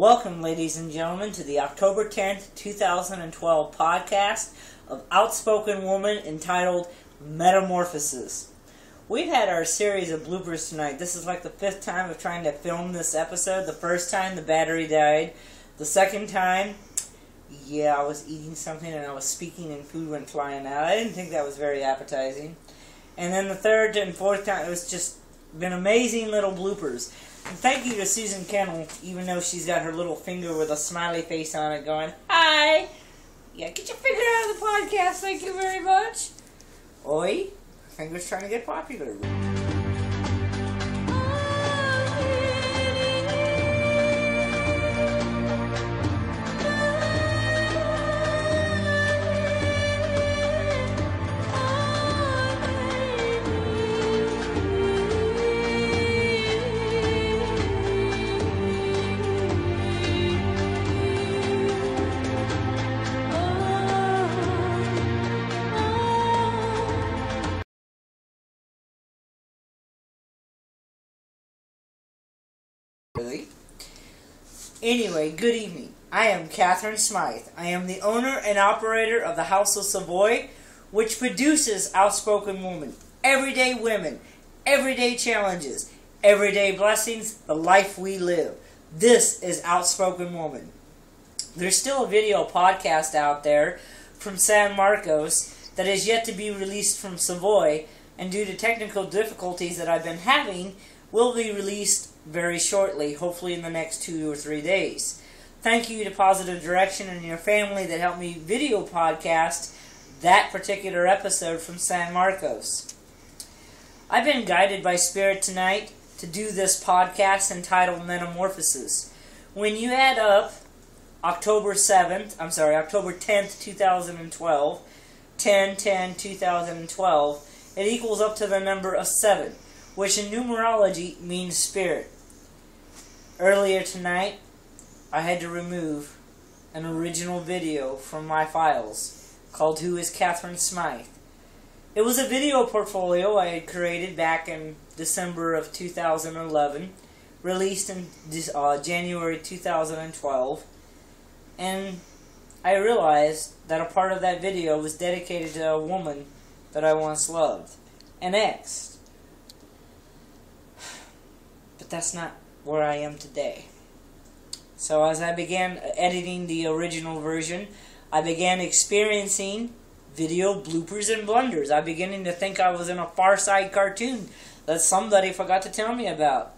Welcome, ladies and gentlemen, to the October 10th, 2012 podcast of Outspoken Woman entitled Metamorphisis. We've had our series of bloopers tonight. This is like the fifth time of trying to film this episode. The first time, the battery died. The second time, I was eating something and I was speaking and food went flying out. I didn't think that was very appetizing. And then the third and fourth time, it was just been amazing little bloopers. And thank you to Susan Kennel, even though she's got her little finger with a smiley face on it going, "Hi!" Yeah, get your finger out of the podcast, thank you very much. Oi, finger's trying to get popular. Anyway, good evening. I am Katherine Symthe. I am the owner and operator of the House of Savoy, which produces Outspoken Woman, everyday women, everyday challenges, everyday blessings, the life we live. This is Outspoken Woman. There's still a video podcast out there from San Marcos that is yet to be released from Savoy, and due to technical difficulties that I've been having, will be released very shortly, hopefully in the next 2 or 3 days. Thank you to Positive Direction and your family that helped me video podcast that particular episode from San Marcos. I've been guided by Spirit tonight to do this podcast entitled Metamorphisis. When you add up October 10th, 2012, 10/10/2012, it equals up to the number of 7, which in numerology means spirit. Earlier tonight, I had to remove an original video from my files called Who is Katherine Symthe? It was a video portfolio I had created back in December of 2011, released in January 2012, and I realized that a part of that video was dedicated to a woman that I once loved, an ex. But that's not where I am today. So as I began editing the original version, I began experiencing video bloopers and blunders. I'm beginning to think I was in a Far Side cartoon that somebody forgot to tell me about.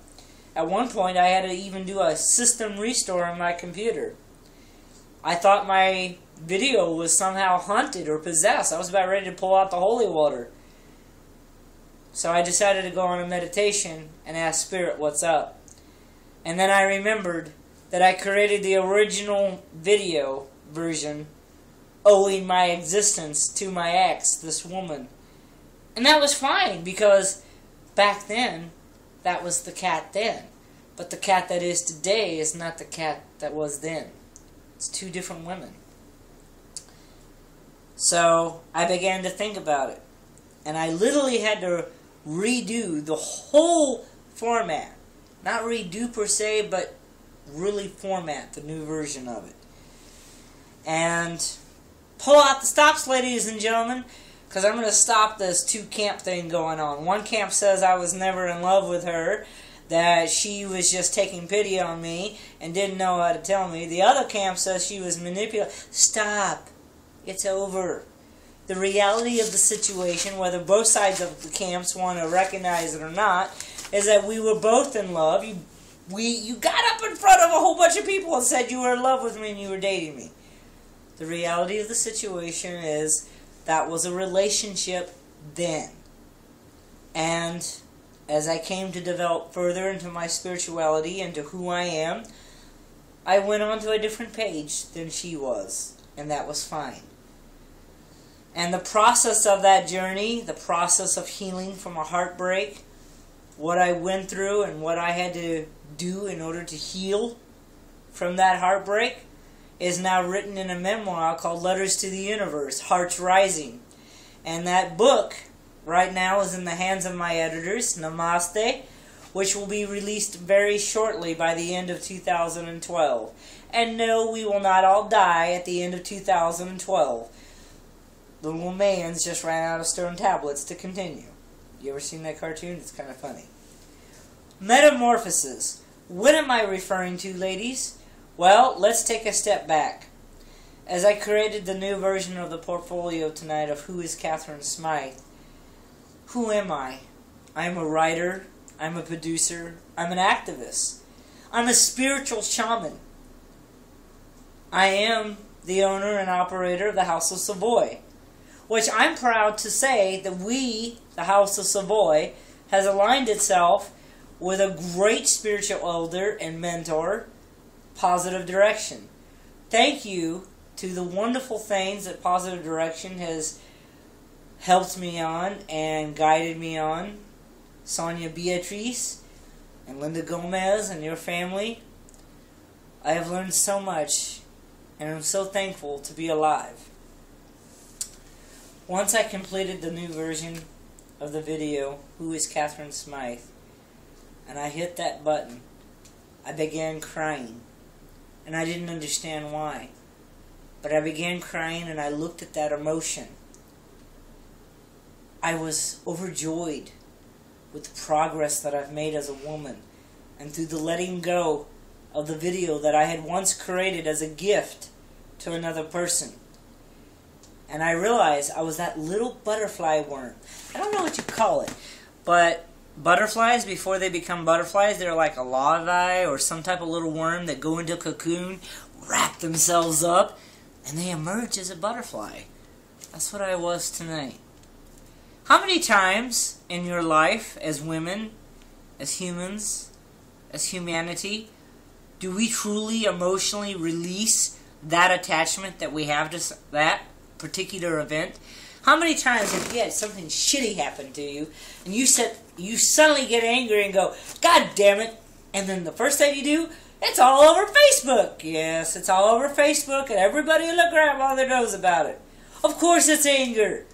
At one point, I had to even do a system restore on my computer. I thought my video was somehow haunted or possessed. I was about ready to pull out the holy water. So I decided to go on a meditation and ask Spirit what's up. And then I remembered that I created the original video version owing my existence to my ex, this woman. And that was fine, because back then, that was the cat then. But the cat that is today is not the cat that was then. It's two different women. So I began to think about it. And I literally had to redo the whole format. Not redo per se, but really format the new version of it. And pull out the stops, ladies and gentlemen, because I'm going to stop this two-camp thing going on. One camp says I was never in love with her, that she was just taking pity on me and didn't know how to tell me. The other camp says she was manipulating. Stop. It's over. The reality of the situation, whether both sides of the camps want to recognize it or not, is that we were both in love. You got up in front of a whole bunch of people and said you were in love with me and you were dating me. The reality of the situation is that was a relationship then. And as I came to develop further into my spirituality and to who I am, I went on to a different page than she was. And that was fine. And the process of that journey, the process of healing from a heartbreak, what I went through and what I had to do in order to heal from that heartbreak, is now written in a memoir called Letters to the Universe, Hearts Rising. And that book right now is in the hands of my editors, Namaste, which will be released very shortly by the end of 2012. And no, we will not all die at the end of 2012. The little man's just ran out of stone tablets to continue. You ever seen that cartoon? It's kind of funny. Metamorphisis. What am I referring to, ladies? Well, let's take a step back. As I created the new version of the portfolio tonight of Who is Katherine Symthe, who am I? I'm a writer, I'm a producer, I'm an activist. I'm a spiritual shaman. I am the owner and operator of the House of Savoy, which I'm proud to say that we, the House of Savoy, has aligned itself with a great spiritual elder and mentor, Positive Direction. Thank you to the wonderful things that Positive Direction has helped me on and guided me on. Sonia Beatrice and Linda Gomez and your family. I have learned so much and I'm so thankful to be alive. Once I completed the new version of the video, Who is Katherine Symthe, and I hit that button, I began crying. And I didn't understand why. But I began crying and I looked at that emotion. I was overjoyed with the progress that I've made as a woman. And through the letting go of the video that I had once created as a gift to another person. And I realized I was that little butterfly worm. I don't know what you call it, but butterflies, before they become butterflies, they're like a larvae or some type of little worm that go into a cocoon, wrap themselves up, and they emerge as a butterfly. That's what I was tonight. How many times in your life, as women, as humans, as humanity, do we truly emotionally release that attachment that we have to that particular event? How many times have you had something shitty happen to you, and you suddenly get angry and go, God damn it, and then the first thing you do, it's all over Facebook. Yes, it's all over Facebook, and everybody and their grandmother knows about it. Of course it's anger.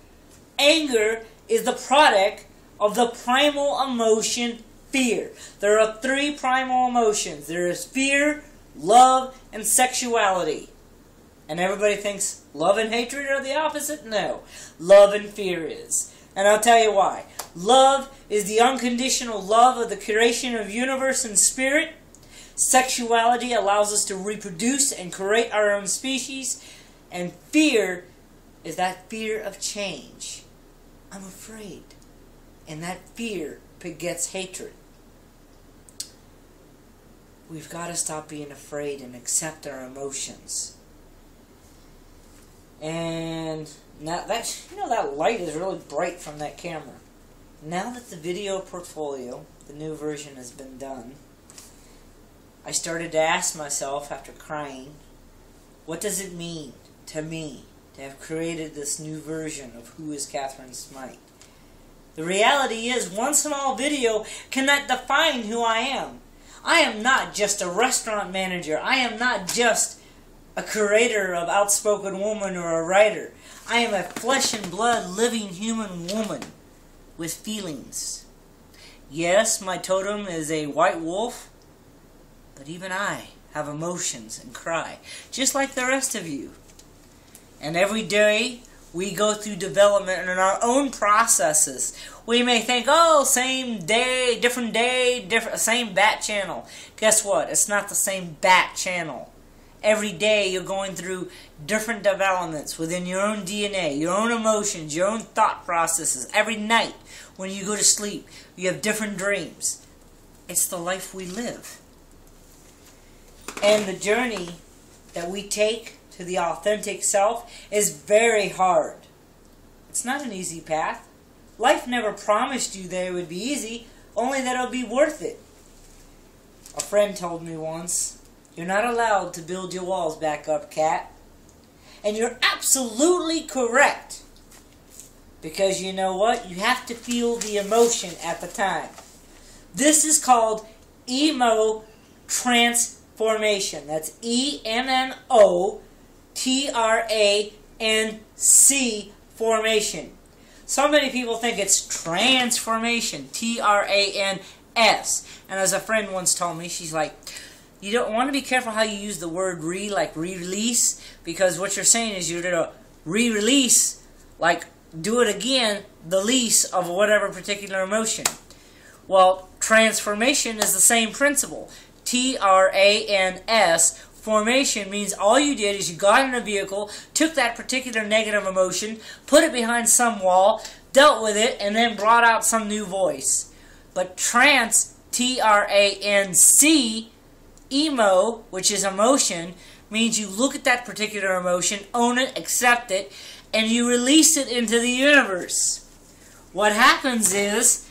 Anger is the product of the primal emotion, fear. There are 3 primal emotions. There is fear, love, and sexuality. And everybody thinks love and hatred are the opposite? No. Love and fear is. And I'll tell you why. Love is the unconditional love of the creation of universe and spirit. Sexuality allows us to reproduce and create our own species. And fear is that fear of change. I'm afraid. And that fear begets hatred. We've got to stop being afraid and accept our emotions. And now that, that light is really bright from that camera. Now that the video portfolio, the new version, has been done, I started to ask myself after crying, what does it mean to me to have created this new version of Who is Katherine Symthe? The reality is, one small video cannot define who I am. I am not just a restaurant manager. I am not just a creator of OUTSpokenWYN or a writer. I am a flesh and blood living human woman with feelings. Yes, my totem is a white wolf, but even I have emotions and cry, just like the rest of you. And every day we go through development in our own processes. We may think, oh, same day, same bat channel. Guess what? It's not the same bat channel. Every day you're going through different developments within your own DNA, your own emotions, your own thought processes. Every night when you go to sleep, you have different dreams. It's the life we live. And the journey that we take to the authentic self is very hard. It's not an easy path. Life never promised you that it would be easy, only that it would be worth it. A friend told me once, you're not allowed to build your walls back up, Kat. And you're absolutely correct. Because you know what? You have to feel the emotion at the time. This is called emo transformation. That's E-M-M-O-T-R-A-N-C formation. So many people think it's transformation. T-R-A-N-S And as a friend once told me, she's like, you don't want to be careful how you use the word like re-release, because what you're saying is you're going to re-release, like do it again, the lease of whatever particular emotion. Well, transformation is the same principle. Trans, formation, means all you did is you got in a vehicle, took that particular negative emotion, put it behind some wall, dealt with it, and then brought out some new voice. But trance, T-R-A-N-C, emo, which is emotion, means you look at that particular emotion, own it, accept it, and you release it into the universe. What happens is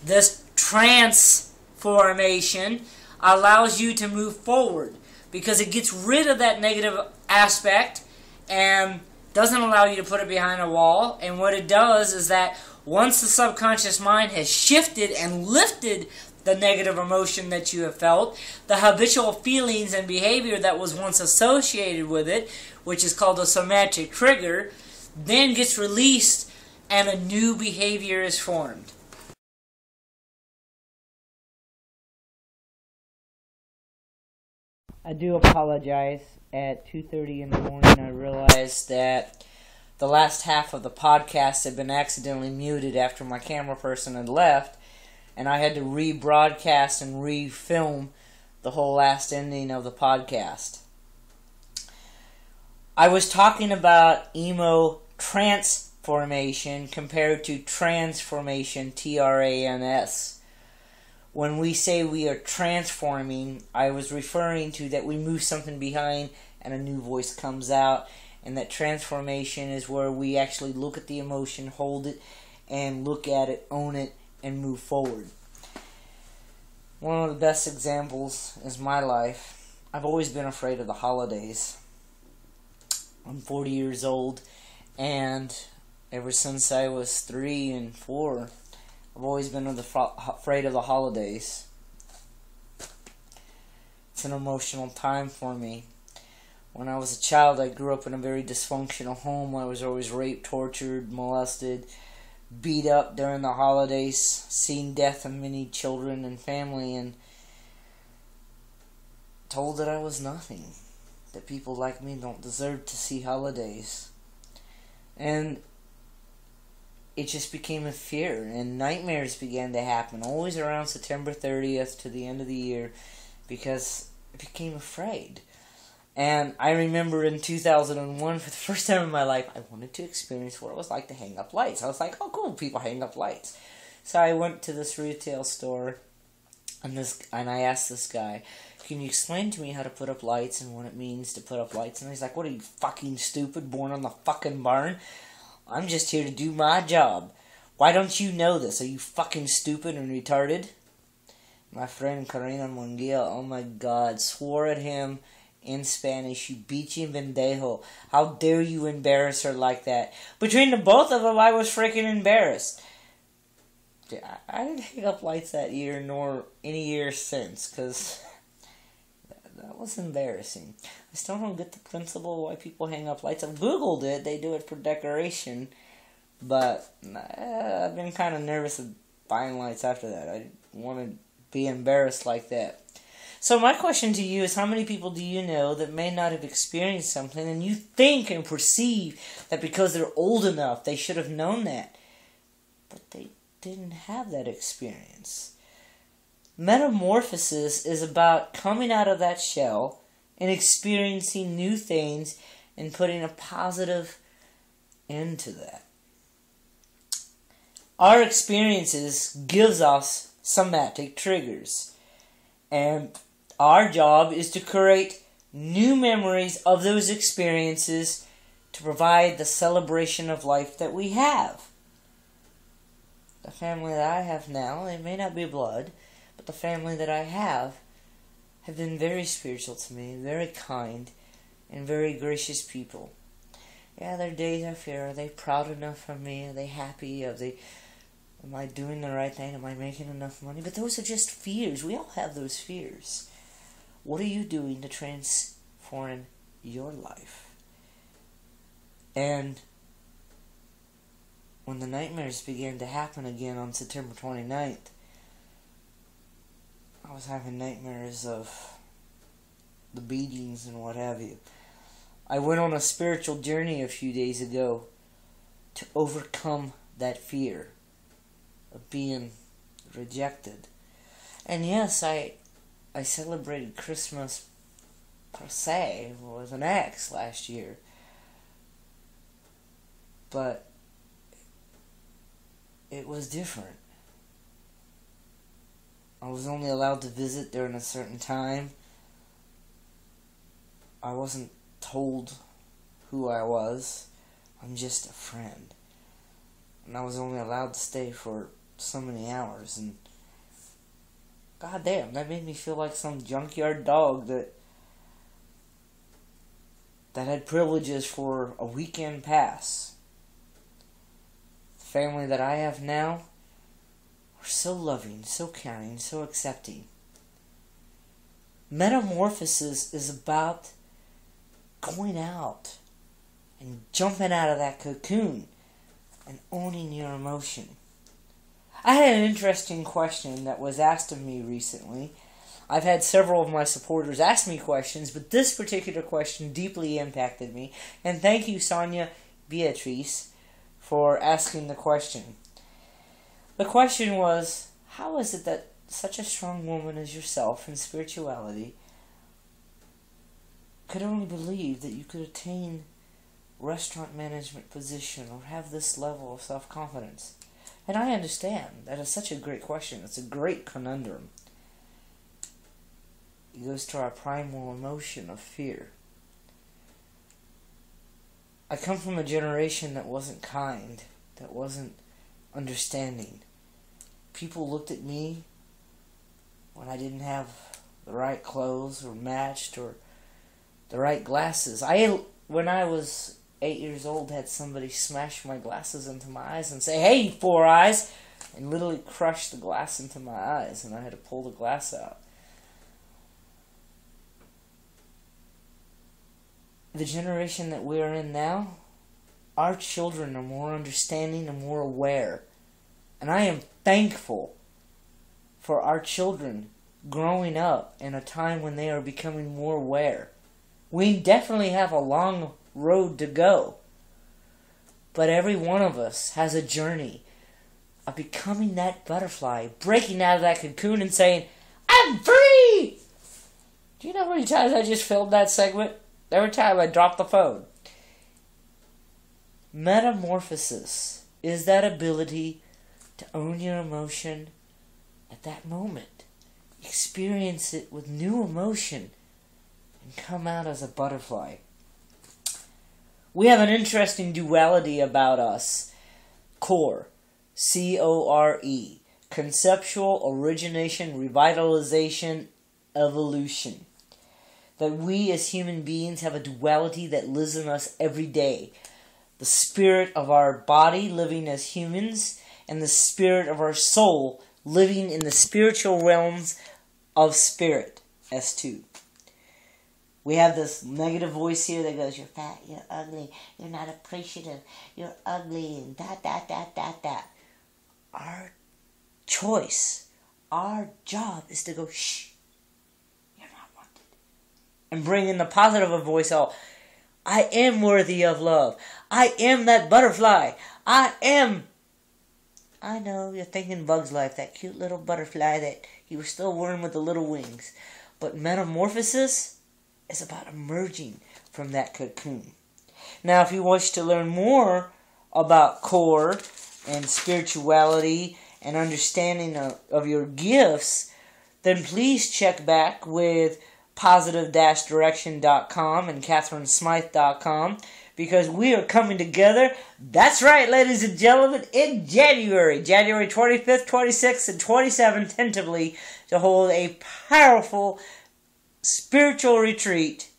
this transformation allows you to move forward because it gets rid of that negative aspect and doesn't allow you to put it behind a wall. And what it does is that once the subconscious mind has shifted and lifted the negative emotion that you have felt, the habitual feelings and behavior that was once associated with it, which is called a somatic trigger, then gets released and a new behavior is formed. I do apologize. At 2:30 in the morning, I realized that the last half of the podcast had been accidentally muted after my camera person had left, and I had to rebroadcast and refilm the whole last ending of the podcast. I was talking about emo transformation compared to transformation, T-R-A-N-S. When we say we are transforming, I was referring to that we move something behind and a new voice comes out, and that transformation is where we actually look at the emotion, hold it, and look at it, own it, and move forward. One of the best examples is my life. I've always been afraid of the holidays. I'm 40 years old, and ever since I was 3 and 4, I've always been afraid of the holidays. It's an emotional time for me. When I was a child, I grew up in a very dysfunctional home. I was always raped, tortured, molested, beat up during the holidays, seen death of many children and family, and told that I was nothing, that people like me don't deserve to see holidays. And it just became a fear, and nightmares began to happen, always around September 30th to the end of the year, because I became afraid. And I remember in 2001, for the first time in my life, I wanted to experience what it was like to hang up lights. I was like, oh cool, people hang up lights. So I went to this retail store, and I asked this guy, can you explain to me how to put up lights and what it means to put up lights? And he's like, what are you, fucking stupid, born on the fucking barn? I'm just here to do my job. Why don't you know this? Are you fucking stupid and retarded? My friend Katherine, oh my God, swore at him in Spanish, you bichi pendejo. How dare you embarrass her like that? Between the both of them, I was freaking embarrassed. I didn't hang up lights that year, nor any year since, because that was embarrassing. I still don't get the principle why people hang up lights. I've Googled it. They do it for decoration. But I've been kind of nervous of buying lights after that. I didn't want to be embarrassed like that. So my question to you is, how many people do you know that may not have experienced something, and you think and perceive that because they're old enough, they should have known that, but they didn't have that experience? Metamorphosis is about coming out of that shell and experiencing new things and putting a positive end to that. Our experiences gives us somatic triggers, and our job is to create new memories of those experiences to provide the celebration of life that we have. The family that I have now, they may not be blood, but the family that I have been very spiritual to me, very kind, and very gracious people. Yeah, there are days I fear, are they proud enough of me? Are they happy? Am I doing the right thing? Am I making enough money? But those are just fears. We all have those fears. What are you doing to transform your life? And when the nightmares began to happen again on September 29th, I was having nightmares of the beatings and what have you. I went on a spiritual journey a few days ago to overcome that fear of being rejected. And yes, I celebrated Christmas per se with an ex last year. But it was different. I was only allowed to visit during a certain time. I wasn't told who I was. I'm just a friend. And I was only allowed to stay for so many hours. And goddamn, that made me feel like some junkyard dog that had privileges for a weekend pass. The family that I have now are so loving, so caring, so accepting. Metamorphosis is about going out and jumping out of that cocoon and owning your emotion. I had an interesting question that was asked of me recently. I've had several of my supporters ask me questions, but this particular question deeply impacted me. And thank you, Sonia Beatrice, for asking the question. The question was, how is it that such a strong woman as yourself in spirituality could only believe that you could attain restaurant management position or have this level of self-confidence? And I understand. That is such a great question. It's a great conundrum. It goes to our primal emotion of fear. I come from a generation that wasn't kind, that wasn't understanding. People looked at me when I didn't have the right clothes or matched or the right glasses. When I was 8 years old, had somebody smash my glasses into my eyes and say, "Hey, four eyes," and literally crush the glass into my eyes, and I had to pull the glass out. The generation that we're in now, our children are more understanding and more aware. And I am thankful for our children growing up in a time when they are becoming more aware. We definitely have a long road to go. But every one of us has a journey of becoming that butterfly, breaking out of that cocoon and saying, "I'm free!" Do you know how many times I just filmed that segment? Every time I drop the phone. Metamorphosis is that ability to own your emotion at that moment. Experience it with new emotion and come out as a butterfly. We have an interesting duality about us. CORE. C-O-R-E. Conceptual, Origination, Revitalization, Evolution. That we as human beings have a duality that lives in us every day. The spirit of our body living as humans, and the spirit of our soul living in the spiritual realms of spirit, S2. We have this negative voice here that goes, "You're fat, you're ugly, you're not appreciative, you're ugly," and that. Our choice, our job is to go, "Shh. And bring in the positive of voice out. I am worthy of love. I am that butterfly. I know you're thinking Bug's Life, that cute little butterfly that he was still wearing with the little wings. But metamorphosis is about emerging from that cocoon. Now, if you wish to learn more about core and spirituality and understanding of your gifts, then please check back with positive-direction.com and katherinesmythe.com, because we are coming together, that's right, ladies and gentlemen, in January 25th, 26th, and 27th, tentatively, to hold a powerful spiritual retreat,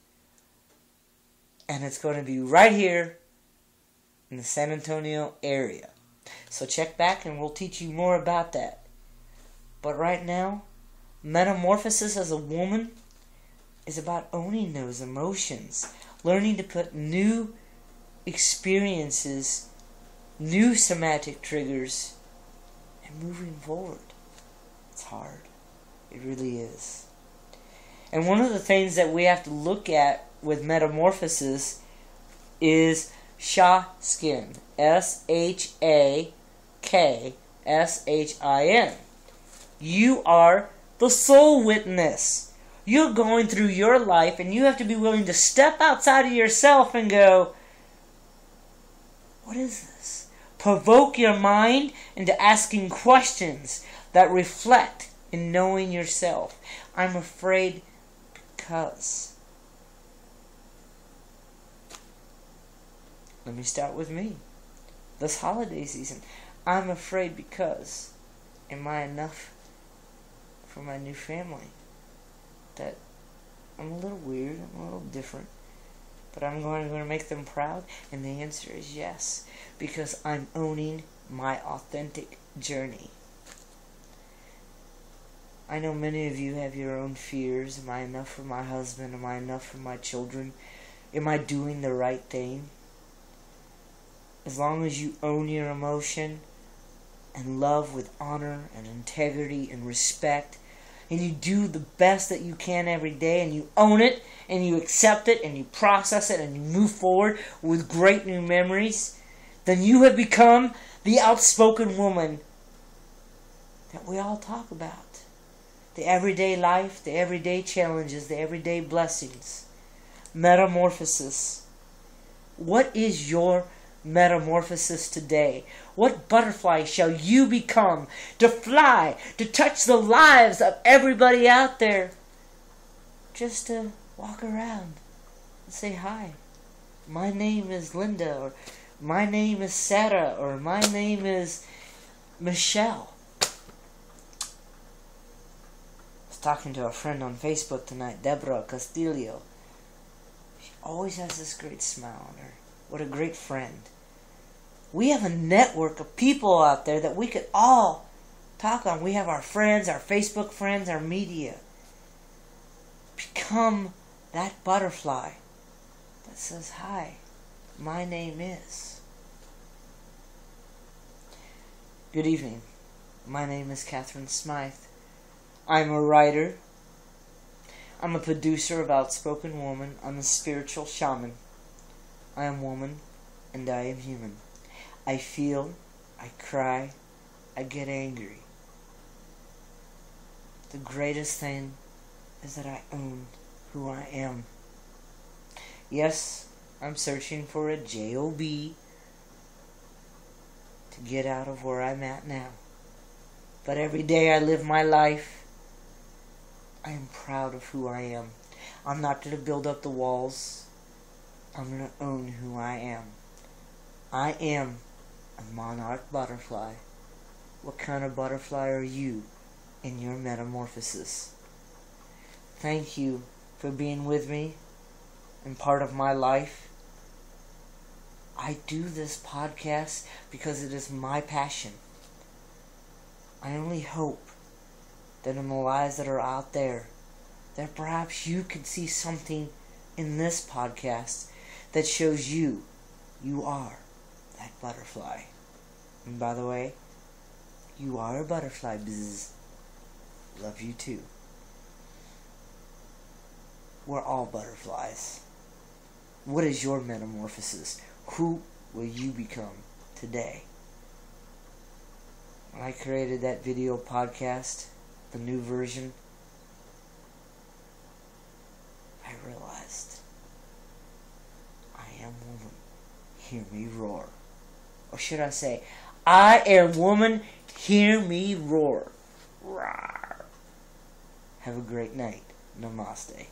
and it's going to be right here in the San Antonio area. So check back and we'll teach you more about that. But right now, metamorphosis as a woman is about owning those emotions, learning to put new experiences, new somatic triggers, and moving forward. It's hard. It It really is. And one of the things that we have to look at with metamorphosis is sha-skin. S-H-A-K-S-H-I-N. You are the soul witness. You're going through your life and you have to be willing to step outside of yourself and go, what is this? Provoke your mind into asking questions that reflect in knowing yourself. I'm afraid because. Let me start with me. This holiday season, I'm afraid because. Am I enough for my new family? That I'm a little weird, I'm a little different, but I'm going to make them proud? And the answer is yes, because I'm owning my authentic journey. I know many of you have your own fears. Am I enough for my husband? Am I enough for my children? Am I doing the right thing? As long as you own your emotion and love with honor and integrity and respect, and you do the best that you can every day, and you own it, and you accept it, and you process it, and you move forward with great new memories, then you have become the outspoken woman that we all talk about. The everyday life, the everyday challenges, the everyday blessings. Metamorphosis. What is your metamorphosis today? What butterfly shall you become to fly, to touch the lives of everybody out there? Just to walk around and say hi. My name is Linda, or my name is Sarah, or my name is Michelle. I was talking to a friend on Facebook tonight, Deborah Castillo. She always has this great smile on her. What a great friend. We have a network of people out there that we could all talk on. We have our friends, our Facebook friends, our media. Become that butterfly that says, hi, my name is. Good evening. My name is Katherine Symthe. I'm a writer. I'm a producer of OUTSpokenWYN. I'm a spiritual shaman. I am woman and I am human. I feel, I cry, I get angry. The greatest thing is that I own who I am. Yes, I'm searching for a job to get out of where I'm at now. But every day I live my life, I am proud of who I am. I'm not going to build up the walls. I'm going to own who I am. I am a monarch butterfly. What kind of butterfly are you in your metamorphosis? Thank you for being with me and part of my life. I do this podcast because it is my passion. I only hope that in the lives that are out there, that perhaps you could see something in this podcast that shows you are that butterfly. And by the way, you are a butterfly. Bzz. Love you too. We're all butterflies. What is your metamorphosis? Who will you become today? When I created that video podcast, the new version, I realized I am woman. Hear me roar. Or should I say, I am woman. Hear me roar. Rawr. Have a great night. Namaste.